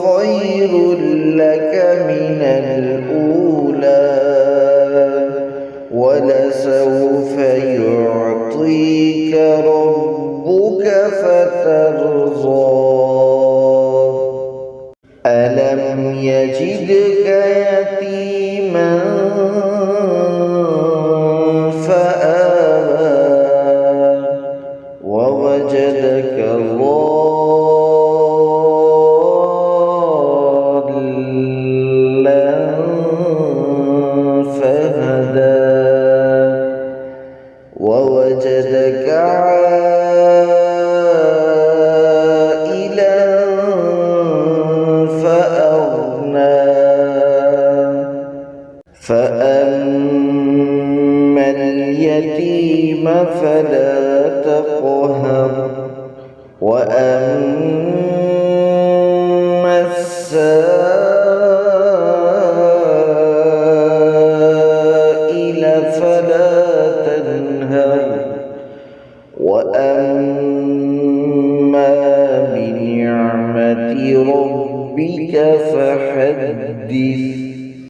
خير لك من الأولى ولسوف يعطيك ربك فترضى ألم يجدك يتيما فآوى ووجدك ضالا فهدى ووجدك عائلا فأغنى فأما اليتيم فلا تقهر وأما السائل فلا تنهر وأما بنعمة ربك فحدث.